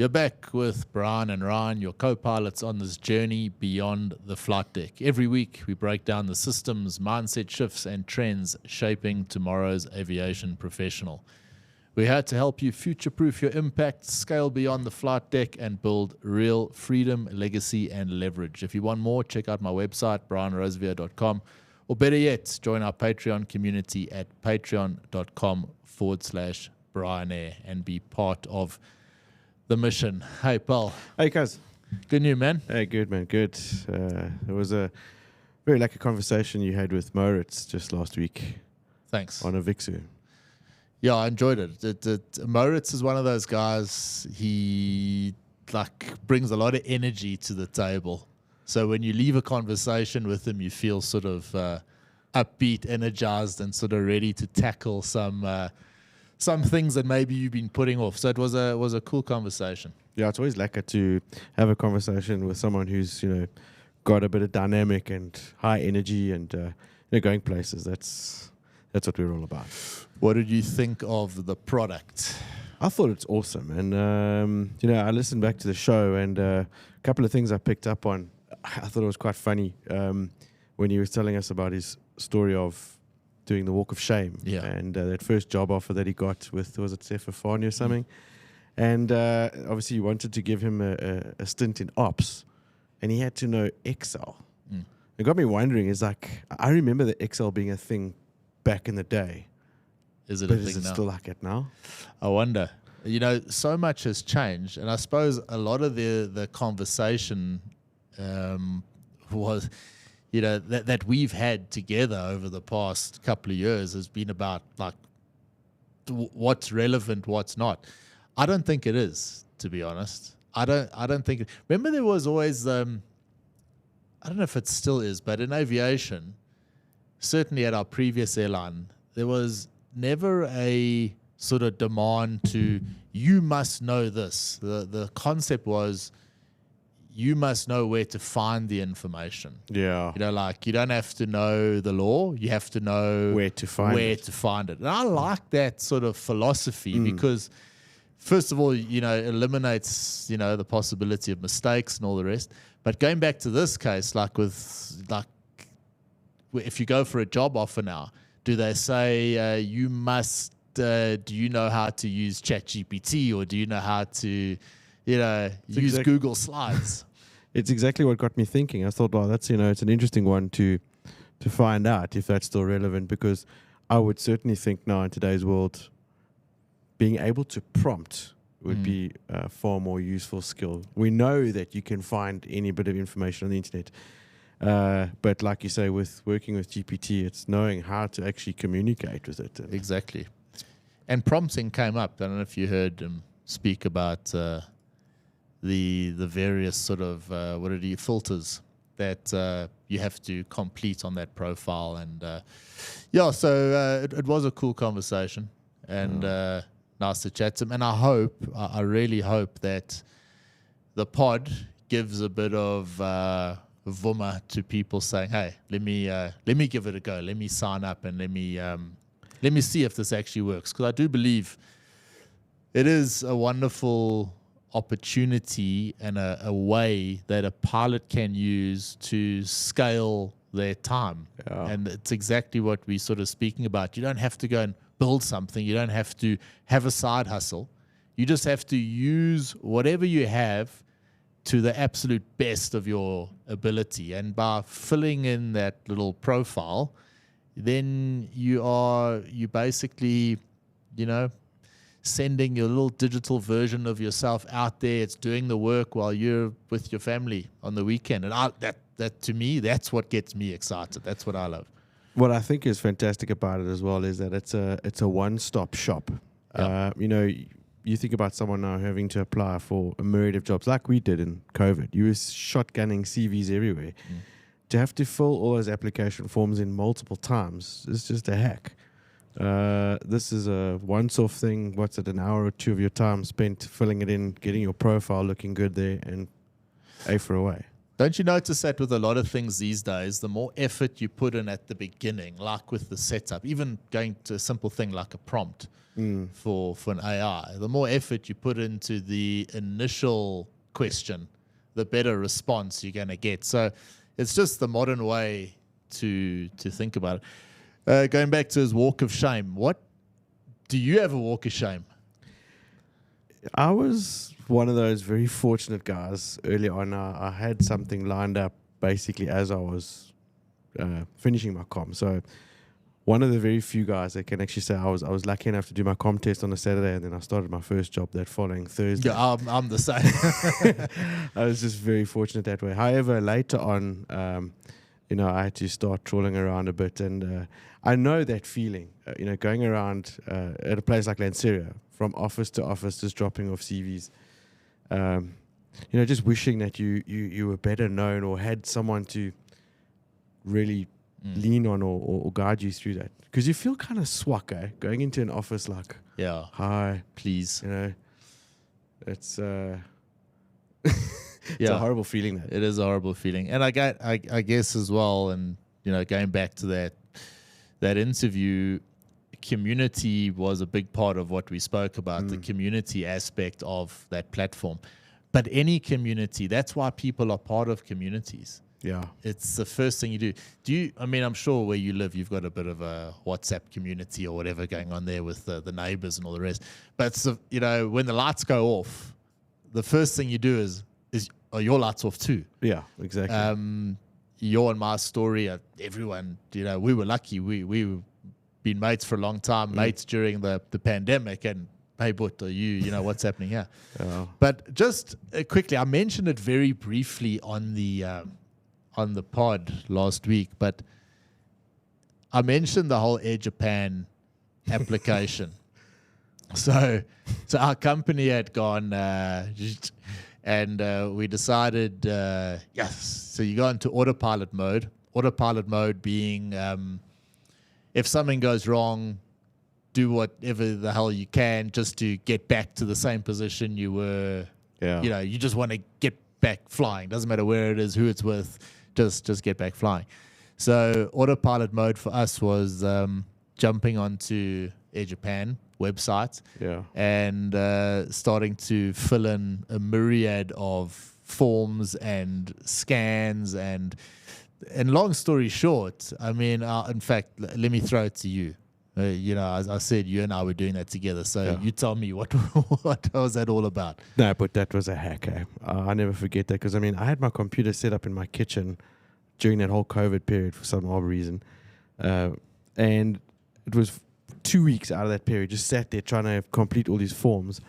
You're back with Bryan and Ryan, your co-pilots on this journey beyond the flight deck. Every week, we break down the systems, mindset shifts, and trends shaping tomorrow's aviation professional. We're here to help you future-proof your impact, scale beyond the flight deck, and build real freedom, legacy, and leverage. If you want more, check out my website, bryanrosevier.com, or better yet, join our Patreon community at patreon.com/BryanAir and be part of the mission. Hey, Paul. Hey, guys. Good news, man. Hey, good, man. Good. It was a very lucky conversation you had with Moritz just last week. Thanks. On AVIXOO. Yeah, I enjoyed it. Moritz is one of those guys, he brings a lot of energy to the table. So when you leave a conversation with him, you feel sort of upbeat, energized, and sort of ready to tackle some things that maybe you've been putting off. So it was a cool conversation. Yeah, it's always lekker to have a conversation with someone who's, got a bit of dynamic and high energy and going places. That's what we're all about. What did you think of the product? I thought it's awesome. And, I listened back to the show and a couple of things I picked up on. I thought it was quite funny when he was telling us about his story of doing the walk of shame and that first job offer that he got with, was it Sefafani or something? And obviously you wanted to give him a stint in ops and he had to know Excel. It got me wondering, I remember the Excel being a thing back in the day. Is it but a thing is it now? still like it now? I wonder. So much has changed, and I suppose a lot of the conversation was, that we've had together over the past couple of years has been about what's relevant, what's not. I don't think it is, to be honest. I don't think. Remember, there was always I don't know if it still is, but in aviation, certainly at our previous airline, there was never a sort of demand to, you must know this. The concept was, you must know where to find the information. Yeah. You don't have to know the law. You have to know where to find it. And I like that sort of philosophy because, first of all, it eliminates, the possibility of mistakes and all the rest. But going back to this case, if you go for a job offer now, do they say you must, do you know how to use ChatGPT or do you know how to, use Google Slides? It's exactly what got me thinking. I thought, that's, it's an interesting one to find out if that's still relevant, because I would certainly think now in today's world, being able to prompt would be a far more useful skill. We know that you can find any bit of information on the internet. But like you say, with working with GPT, it's knowing how to actually communicate with it. Exactly. And prompting came up. I don't know if you heard him speak about the various sort of filters that you have to complete on that profile. And so it was a cool conversation and nice to chat to him. And I really hope that the pod gives a bit of vumma to people saying, hey, let me give it a go. Let me sign up and let me see if this actually works. Because I do believe it is a wonderful opportunity and a way that a pilot can use to scale their time. Yeah. And it's exactly what we're sort of speaking about. You don't have to go and build something. You don't have to have a side hustle. You just have to use whatever you have to the absolute best of your ability. And by filling in that little profile, then you basically, sending your little digital version of yourself out there. It's doing the work while you're with your family on the weekend. And that to me, that's what gets me excited. That's what I love. What I think is fantastic about it as well is that it's a one-stop shop. Yep. You think about someone now having to apply for a myriad of jobs like we did in COVID. You were shotgunning CVs everywhere. To have to fill all those application forms in multiple times is just a hack. This is a once-off thing. What's it, an hour or two of your time spent filling it in, getting your profile looking good there, and A for away. Don't you notice that with a lot of things these days, the more effort you put in at the beginning, like with the setup, even going to a simple thing like a prompt for an AI, the more effort you put into the initial question, the better response you're going to get. So it's just the modern way to think about it. Going back to his walk of shame, do you have a walk of shame? I was one of those very fortunate guys early on. I had something lined up basically as I was finishing my comm. So one of the very few guys that can actually say I was lucky enough to do my comm test on a Saturday, and then I started my first job that following Thursday. Yeah, I'm the same. I was just very fortunate that way. However, later on, I had to start trawling around a bit, and I know that feeling. Going around at a place like Lanseria, from office to office, just dropping off CVs. Just wishing that you were better known or had someone to really lean on or guide you through that. Because you feel kind of swag, going into an office like, yeah, hi, please. It's it's a horrible feeling. It is a horrible feeling. And I guess as well, and going back to that interview, community was a big part of what we spoke about, the community aspect of that platform. But any community, that's why people are part of communities. Yeah. It's the first thing you do. I'm sure where you live, you've got a bit of a WhatsApp community or whatever going on there with the neighbors and all the rest. But, when the lights go off, the first thing you do is your lights off too? Yeah, exactly. Your and my story, everyone, we were lucky. We been mates for a long time, mates during the pandemic, and hey, but what's happening here? Oh. But just quickly, I mentioned it very briefly on the pod last week, but I mentioned the whole Air Japan application. So our company had gone, and we decided, yes. So you go into autopilot mode. Autopilot mode being, if something goes wrong, do whatever the hell you can just to get back to the same position you were. Yeah. You just want to get back flying. Doesn't matter where it is, who it's with, just get back flying. So autopilot mode for us was jumping onto Air Japan website, and starting to fill in a myriad of forms and scans and long story short, in fact, let me throw it to you. As I said, you and I were doing that together. So you tell me what was that all about? No, but that was a hack. I never forget that because I had my computer set up in my kitchen during that whole COVID period for some odd reason, and it was 2 weeks out of that period, just sat there trying to complete all these forms,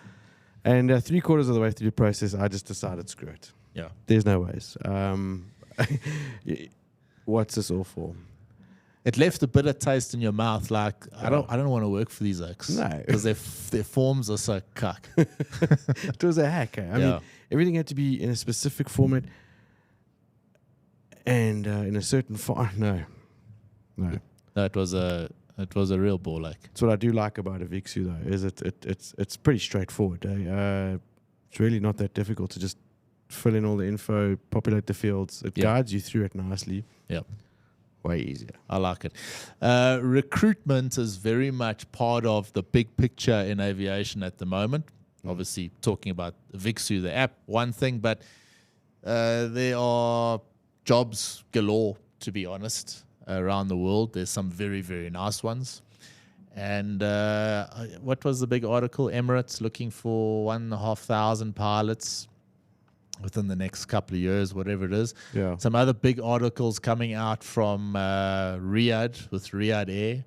and 3/4 of the way through the process, I just decided, screw it. Yeah, there's no ways. What's this all for? It left a bitter taste in your mouth, like I don't want to work for these oaks. No, because their forms are so cuck. It was a hack. I mean, everything had to be in a specific format and in a certain font. No, it was a real ball ache. That's what I do like about AVIXOO though, is it's pretty straightforward. It's really not that difficult to just fill in all the info, populate the fields. It guides you through it nicely. Yeah. Way easier. I like it. Recruitment is very much part of the big picture in aviation at the moment. Obviously, talking about AVIXOO, the app, one thing, but there are jobs galore, to be honest, around the world. There's some very, very nice ones. And what was the big article? Emirates looking for 1,500 pilots within the next couple of years, whatever it is. Yeah. Some other big articles coming out from Riyadh with Riyadh Air.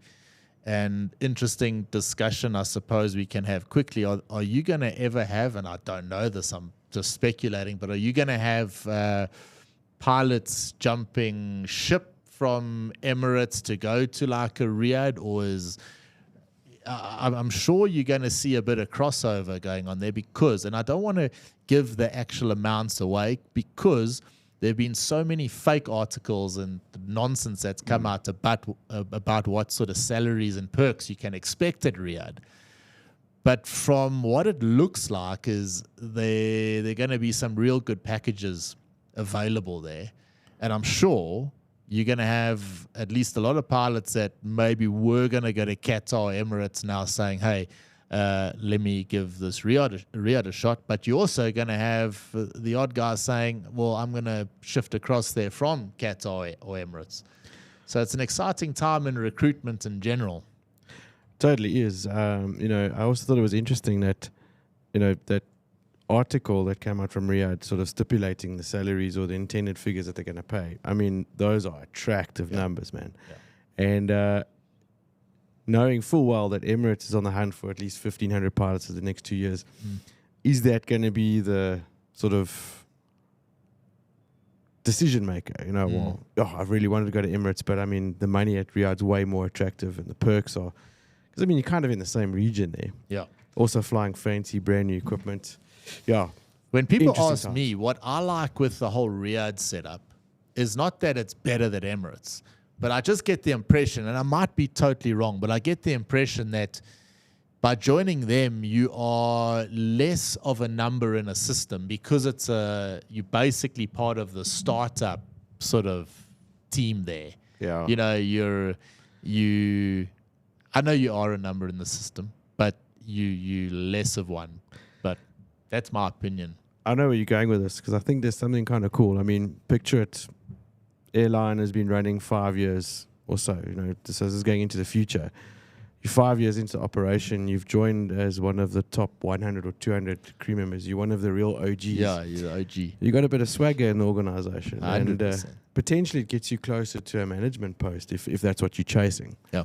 And interesting discussion, I suppose we can have quickly. Are you going to ever have, and I don't know this, I'm just speculating, but are you going to have pilots jumping ship from Emirates to go to like a Riyadh, or is... I'm sure you're going to see a bit of crossover going on there because, and I don't want to give the actual amounts away because there have been so many fake articles and nonsense that's come out about what sort of salaries and perks you can expect at Riyadh. But from what it looks like is there are going to be some real good packages available there. And I'm sure you're going to have at least a lot of pilots that maybe were going to go to Qatar, Emirates now saying, hey, let me give this Riyadh a shot. But you're also going to have the odd guy saying, well, I'm going to shift across there from Qatar or Emirates. So it's an exciting time in recruitment in general. Totally is. I also thought it was interesting that, that article that came out from Riyadh sort of stipulating the salaries or the intended figures that they're going to pay. I mean, those are attractive numbers, man. Yeah. And knowing full well that Emirates is on the hunt for at least 1,500 pilots for the next 2 years, is that going to be the sort of decision maker? Well, I really wanted to go to Emirates, but I mean, the money at Riyadh's way more attractive and the perks are, because I mean, you're kind of in the same region there. Yeah. Also flying fancy, brand new equipment. Yeah. When people ask me what I like with the whole Riyadh setup is not that it's better than Emirates, but I just get the impression, and I might be totally wrong, but I get the impression that by joining them, you are less of a number in a system because you're basically part of the startup sort of team there. Yeah. I know you are a number in the system, but you less of one. But that's my opinion. I know where you're going with this because I think there's something kind of cool. I mean, picture it. Airline has been running 5 years or so. So this is going into the future. You're 5 years into operation. You've joined as one of the top 100 or 200 crew members. You're one of the real OGs. Yeah, you're the OG. You got a bit of swagger in the organization. 100%. And potentially it gets you closer to a management post if that's what you're chasing. Yeah.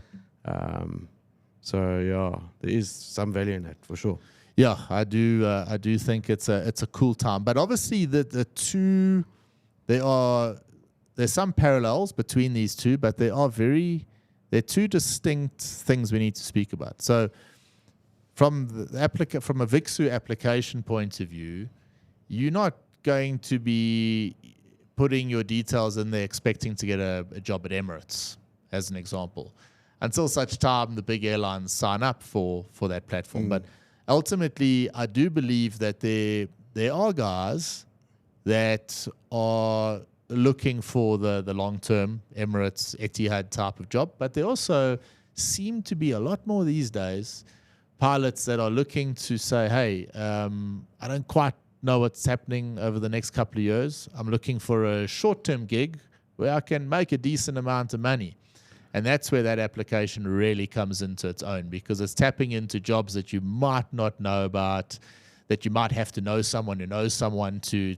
So yeah, there is some value in that for sure. Yeah, I do think it's a cool time. But obviously the two, there's some parallels between these two, but they're two distinct things we need to speak about. So from a AVIXOO application point of view, you're not going to be putting your details in there expecting to get a job at Emirates, as an example, until such time the big airlines sign up for that platform. But ultimately, I do believe that there are guys that are looking for the long-term Emirates, Etihad type of job, but there also seem to be a lot more these days pilots that are looking to say, hey, I don't quite know what's happening over the next couple of years. I'm looking for a short-term gig where I can make a decent amount of money. And that's where that application really comes into its own, because it's tapping into jobs that you might not know about, that you might have to know someone who knows someone to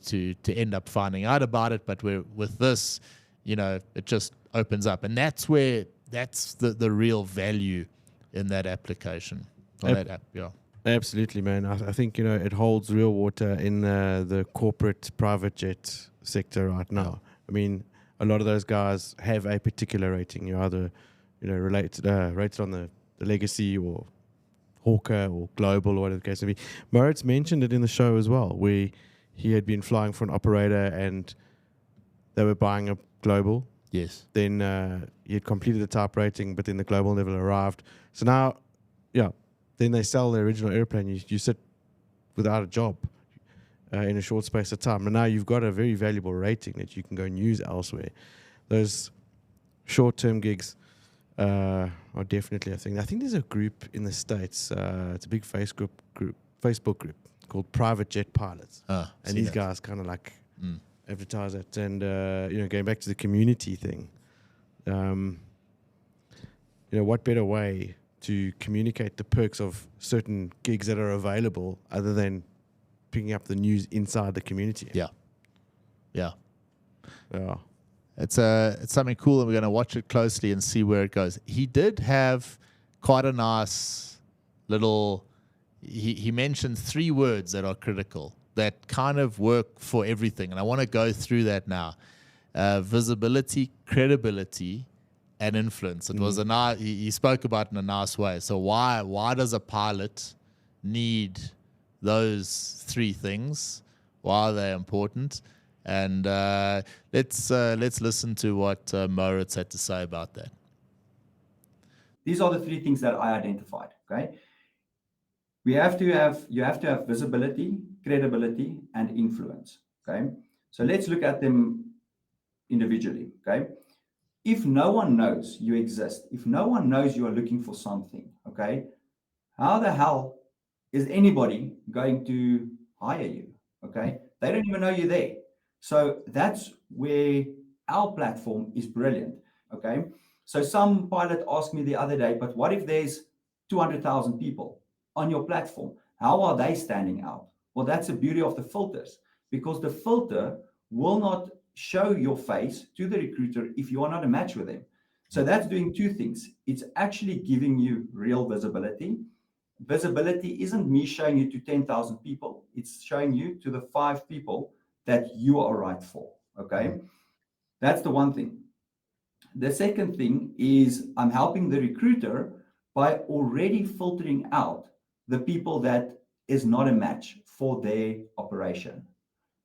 end up finding out about it. But with this, it just opens up. And that's the real value in that application, or that app, yeah. Absolutely, man. I think, it holds real water in the corporate private jet sector right now. I mean, a lot of those guys have a particular rating. You're either, rated on the legacy or Hawker or Global or whatever the case may be. Moritz mentioned it in the show as well, where he had been flying for an operator and they were buying a Global. Yes. Then he had completed the type rating, but then the Global never arrived. So now, then they sell the original airplane. You sit without a job in a short space of time. And now you've got a very valuable rating that you can go and use elsewhere. Those short-term gigs are definitely a thing. I think there's a group in the States. It's a big Facebook group called Private Jet Pilots. And these guys kind of like advertise it. And, going back to the community thing, what better way to communicate the perks of certain gigs that are available other than picking up the news inside the community? Yeah. It's something cool, and we're going to watch it closely and see where it goes. He did have quite a nice little. He mentioned 3 words that are critical that kind of work for everything, and I want to go through that now: visibility, credibility, and influence. It was he spoke about it in a nice way. So why does a pilot need those 3 things? Why are they important? And let's listen to what Moritz had to say about that. These are the 3 things that I identified. Okay, you have to have visibility, credibility, and influence. Okay, So let's look at them individually, okay? If no one knows you exist, if no one knows you are looking for something, okay, how the hell is anybody going to hire you? Okay, they don't even know you're there. So that's where our platform is brilliant. Okay, so some pilot asked me the other day, but what if there's 200,000 people on your platform? How are they standing out? Well, that's the beauty of the filters, because the filter will not show your face to the recruiter if you are not a match with them. So that's doing two things. It's actually giving you real visibility. Visibility isn't me showing you to 10,000 people. It's showing you to the 5 people that you are right for. Okay. That's the one thing. The second thing is I'm helping the recruiter by already filtering out the people that is not a match for their operation.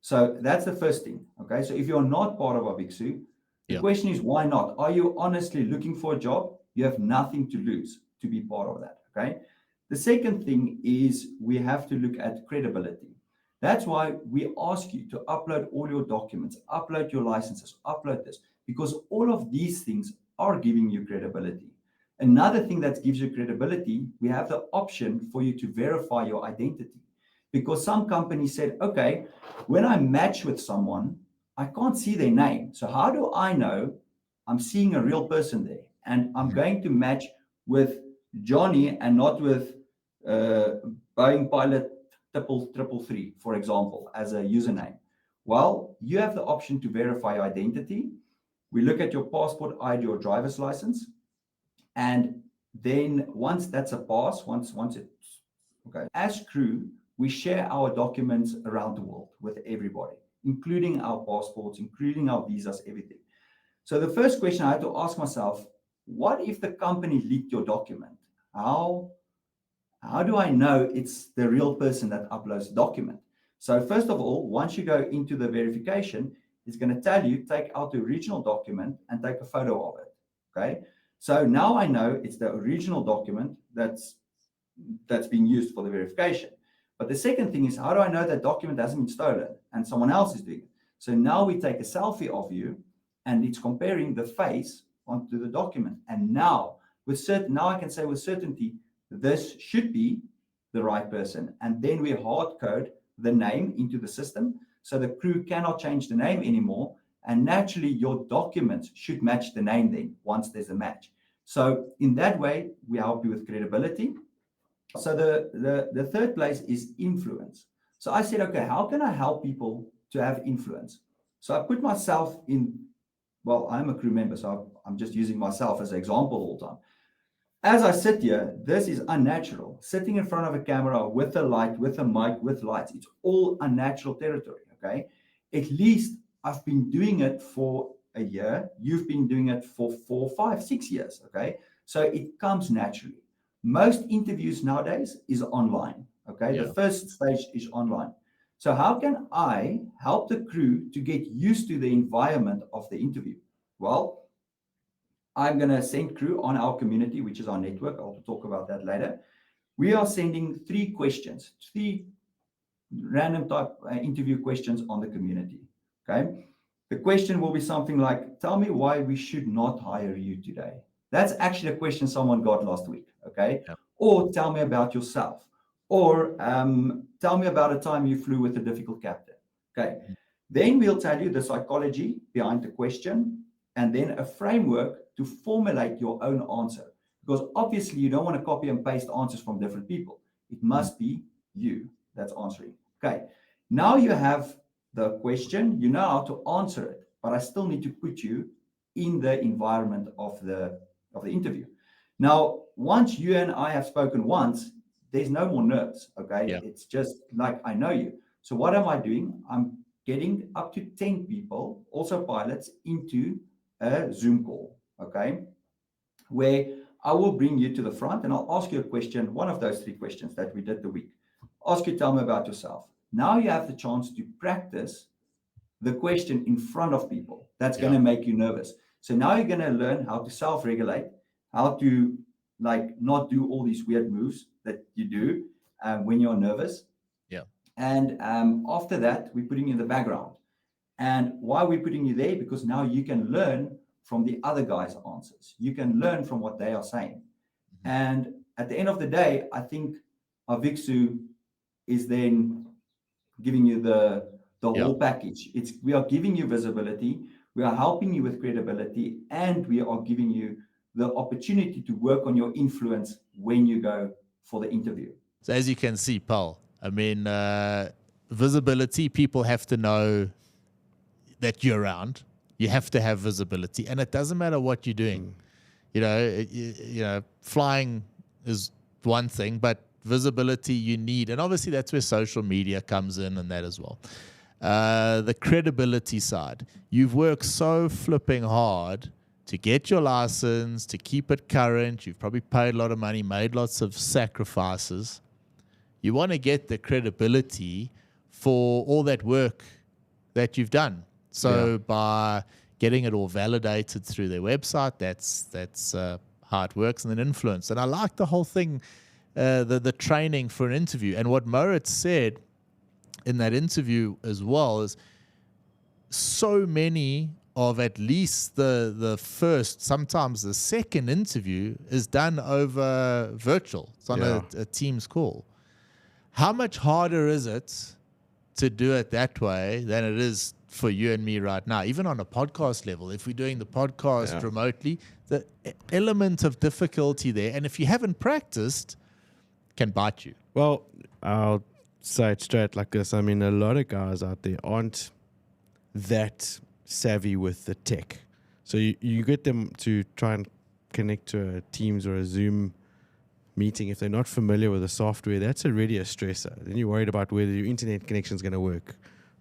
So that's the first thing. Okay. So if you're not part of AVIXOO, the question is, why not? Are you honestly looking for a job? You have nothing to lose to be part of that. Okay. The second thing is we have to look at credibility. That's why we ask you to upload all your documents, upload your licenses, upload this, because all of these things are giving you credibility. Another thing that gives you credibility, we have the option for you to verify your identity. Because some companies said, okay, when I match with someone, I can't see their name. So how do I know I'm seeing a real person there? And I'm going to match with Johnny and not with Boeing Pilot 333, for example, as a username. Well, you have the option to verify identity. We look at your passport, ID, or driver's license. And then once that's a pass, once it's okay, as crew, we share our documents around the world with everybody, including our passports, including our visas, everything. So the first question I had to ask myself, what if the company leaked your document? How do I know it's the real person that uploads the document? So first of all, once you go into the verification, it's going to tell you, take out the original document and take a photo of it. Okay. So now I know it's the original document that's being used for the verification. But the second thing is, how do I know that document hasn't been stolen and someone else is doing it? So now we take a selfie of you and it's comparing the face onto the document. And now I can say with certainty, this should be the right person. And then we hard code the name into the system so the crew cannot change the name anymore. And naturally, your documents should match the name then once there's a match. So in that way, we help you with credibility. So the third place is influence. So I said, okay, how can I help people to have influence? So I put myself in, well, I'm a crew member, so I'm just using myself as an example all the time. As I sit here, this is unnatural. Sitting in front of a camera with a light, with a mic, with lights, it's all unnatural territory, okay? At least I've been doing it for a year. You've been doing it for 4, 5, 6 years, okay? So it comes naturally. Most interviews nowadays is online, okay? The first stage is online. So how can I help the crew to get used to the environment of the interview? Well, I'm going to send crew on our community, which is our network. I'll talk about that later. We are sending 3 questions, 3 random type interview questions on the community. Okay. The question will be something like, tell me why we should not hire you today. That's actually a question someone got last week. Okay. Yep. Or tell me about yourself. Or tell me about a time you flew with a difficult captain. Okay. Then we'll tell you the psychology behind the question and then a framework to formulate your own answer. Because obviously you don't want to copy and paste answers from different people. It must be you that's answering. Okay. Now you have the question, you know how to answer it, but I still need to put you in the environment of the interview. Now, once you and I have spoken once, there's no more nerves. Okay. Yeah. It's just like I know you. So what am I doing? I'm getting up to 10 people, also pilots, into a Zoom call, okay, where I will bring you to the front and I'll ask you a question, one of those 3 questions that we did the week. Ask you, tell me about yourself. Now you have the chance to practice the question in front of people. That's going to make you nervous. So now you're going to learn how to self-regulate, how to not do all these weird moves that you do when you're nervous. Yeah. And after that, we're putting in the background. And why are we putting you there? Because now you can learn from the other guys' answers. You can learn from what they are saying. And at the end of the day, I think AVIXOO is then giving you the whole package. We are giving you visibility, we are helping you with credibility, and we are giving you the opportunity to work on your influence when you go for the interview. So as you can see, Paul, I mean, visibility, people have to know that you're around. You have to have visibility, and it doesn't matter what you're doing. You know, flying is one thing, but visibility you need, and obviously that's where social media comes in and that as well. The credibility side. You've worked so flipping hard to get your license, to keep it current. You've probably paid a lot of money, made lots of sacrifices. You want to get the credibility for all that work that you've done. So by getting it all validated through their website, that's how it works, and then influence. And I like the whole thing, the training for an interview. And what Moritz said in that interview as well is so many of at least the first, sometimes the second interview is done over virtual. It's on a Teams call. How much harder is it to do it that way than it is for you and me right now? Even on a podcast level, if we're doing the podcast remotely, the element of difficulty there, and if you haven't practiced, can bite you. Well, I'll say it straight like this. I mean, a lot of guys out there aren't that savvy with the tech. So you get them to try and connect to a Teams or a Zoom meeting. If they're not familiar with the software, that's already a stressor. Then you're worried about whether your internet connection is going to work,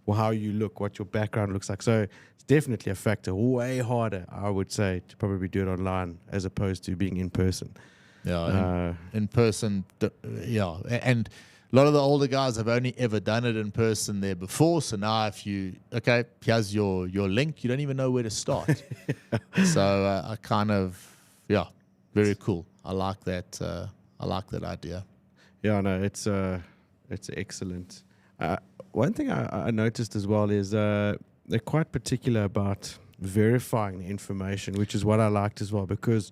or how you look, what your background looks like. So it's definitely a factor. Way harder, I would say, to probably do it online as opposed to being in person. Yeah, in person, yeah. And a lot of the older guys have only ever done it in person there before. So now if you, here's your link, you don't even know where to start. So I kind of, very cool. I like that. I like that idea. Yeah, no, it's excellent. One thing I noticed as well is they're quite particular about verifying the information, which is what I liked as well, because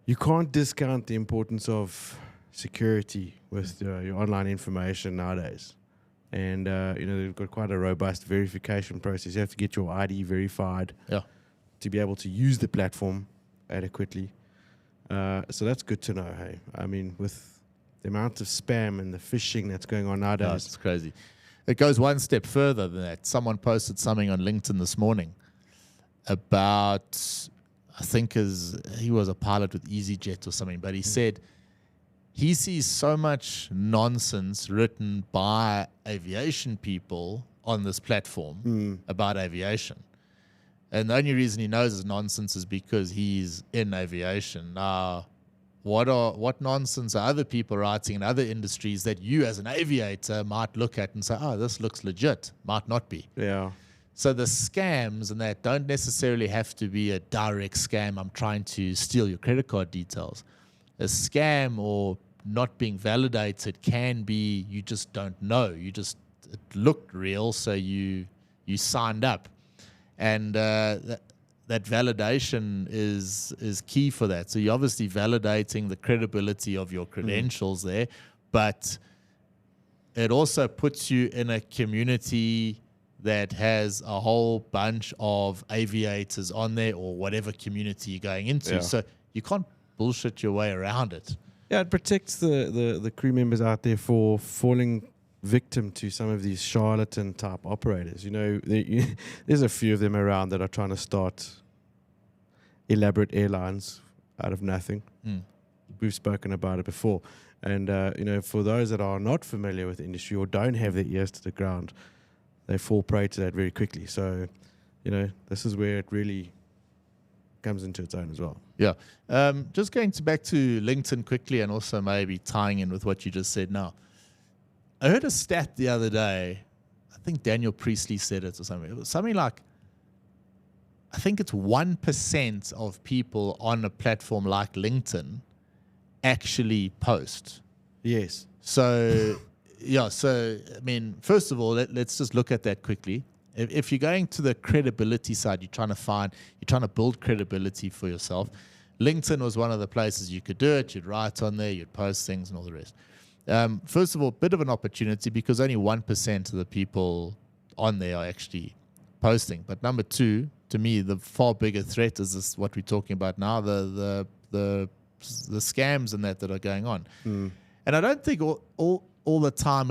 you can't discount the importance of security with your online information nowadays. And, they've got quite a robust verification process. You have to get your ID verified to be able to use the platform adequately. So that's good to know, hey? I mean, with the amount of spam and the phishing that's going on nowadays. It's crazy. It goes one step further than that. Someone posted something on LinkedIn this morning about, I think he was a pilot with EasyJet or something, but he said he sees so much nonsense written by aviation people on this platform about aviation. And the only reason he knows it's nonsense is because he's in aviation. Now, what nonsense are other people writing in other industries that you as an aviator might look at and say, oh, this looks legit, might not be. Yeah. So the scams and that don't necessarily have to be a direct scam. I'm trying to steal your credit card details. A scam or not being validated can be you just don't know. It looked real, so you signed up. And that validation is key for that. So you're obviously validating the credibility of your credentials there, but it also puts you in a community that has a whole bunch of aviators on there, or whatever community you're going into. So you can't bullshit your way around it. Yeah, it protects the crew members out there for falling victim to some of these charlatan type operators. There's a few of them around that are trying to start elaborate airlines out of nothing. We've spoken about it before. And, for those that are not familiar with the industry or don't have their ears to the ground, they fall prey to that very quickly. So, this is where it really comes into its own as well. Yeah. Just going back to LinkedIn quickly, and also maybe tying in with what you just said now. I heard a stat the other day. I think Daniel Priestley said it or something. It was something like, I think it's 1% of people on a platform like LinkedIn actually post. Yes. So, I mean, first of all, let's just look at that quickly. if you're going to the credibility side, you're trying to build credibility for yourself. LinkedIn was one of the places you could do it. You'd write on there, you'd post things and all the rest. First of all, bit of an opportunity because only 1% of the people on there are actually posting. But number two, to me, the far bigger threat is this, what we're talking about now, the scams and that are going on. And I don't think all the time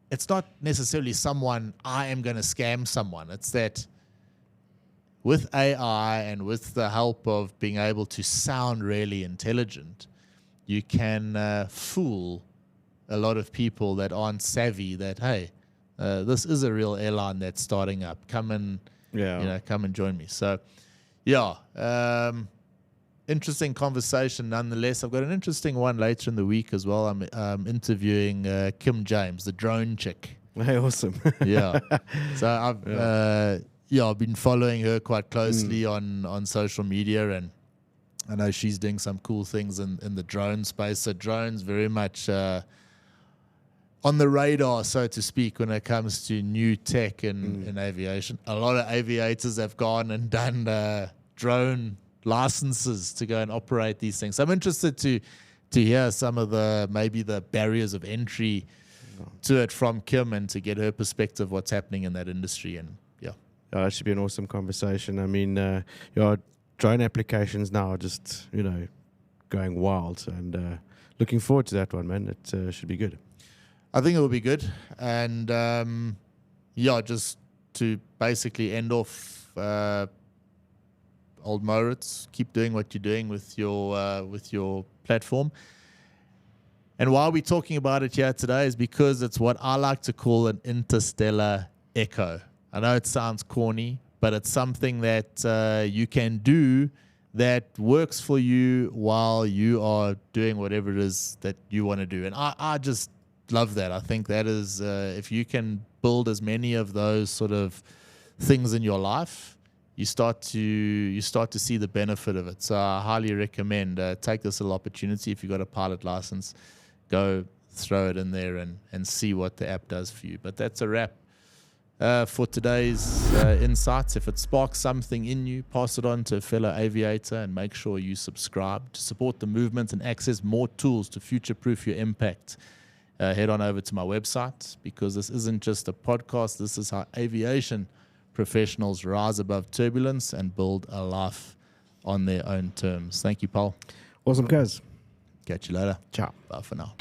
it's not necessarily someone, I am going to scam someone. It's that with AI and with the help of being able to sound really intelligent, you can fool a lot of people that aren't savvy that, hey, this is a real airline that's starting up. Come and join me. So, interesting conversation nonetheless. I've got an interesting one later in the week as well. I'm interviewing Kim James, the drone chick. Hey, awesome. Yeah. So I've been following her quite closely on social media, and I know she's doing some cool things in the drone space. So drones very much on the radar, so to speak, when it comes to new tech in aviation. A lot of aviators have gone and done drone licenses to go and operate these things. So I'm interested to hear some of maybe the barriers of entry to it from Kim, and to get her perspective what's happening in that industry. And that should be an awesome conversation. I mean, drone applications now are just going wild, and looking forward to that one, man. It should be good. I think it will be good. And just to basically end off, old Moritz, keep doing what you're doing with your platform. And why we're talking about it here today is because it's what I like to call an interstellar echo. I know it sounds corny, but it's something that you can do that works for you while you are doing whatever it is that you want to do. And I just love that. I think that is, if you can build as many of those sort of things in your life, you start to see the benefit of it. So I highly recommend take this little opportunity. If you've got a pilot license, go throw it in there and see what the app does for you. But that's a wrap for today's insights. If it sparks something in you, pass it on to a fellow aviator, and make sure you subscribe to support the movement and access more tools to future-proof your impact. Head on over to my website, because this isn't just a podcast. This is how aviation professionals rise above turbulence and build a life on their own terms. Thank you, Paul. Awesome, guys. Catch you later. Ciao. Bye for now.